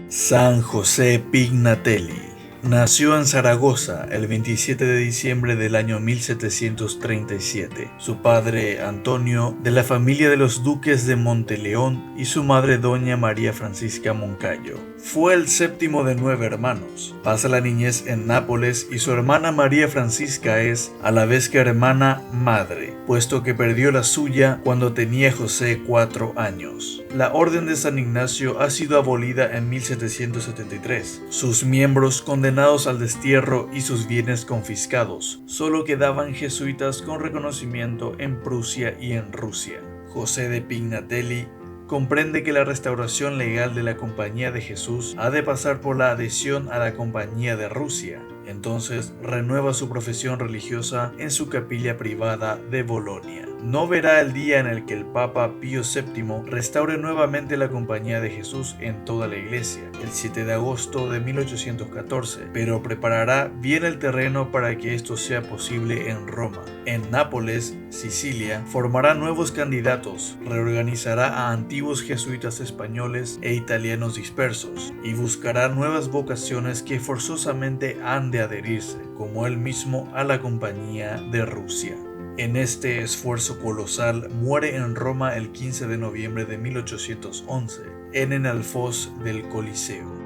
San José Pignatelli nació en Zaragoza el 27 de diciembre del año 1737. Su padre, Antonio, de la familia de los duques de Monteleón, y su madre, doña María Francisca Moncayo. Fue el séptimo de 9 hermanos. Pasa la niñez en Nápoles y su hermana María Francisca es, a la vez que hermana, madre, puesto que perdió la suya cuando tenía José 4 años. La Orden de San Ignacio ha sido abolida en 1773. Sus miembros condenados al destierro y sus bienes confiscados. Solo quedaban jesuitas con reconocimiento en Prusia y en Rusia. José de Pignatelli comprende que la restauración legal de la Compañía de Jesús ha de pasar por la adhesión a la Compañía de Rusia. Entonces renueva su profesión religiosa en su capilla privada de Bolonia. No verá el día en el que el Papa Pío VII restaure nuevamente la Compañía de Jesús en toda la Iglesia, el 7 de agosto de 1814, pero preparará bien el terreno para que esto sea posible en Roma. En Nápoles, Sicilia, formará nuevos candidatos, reorganizará a antiguos jesuitas españoles e italianos dispersos, y buscará nuevas vocaciones que forzosamente han de adherirse, como él mismo, a la Compañía de Rusia. En este esfuerzo colosal muere en Roma el 15 de noviembre de 1811, en el alfoz del Coliseo.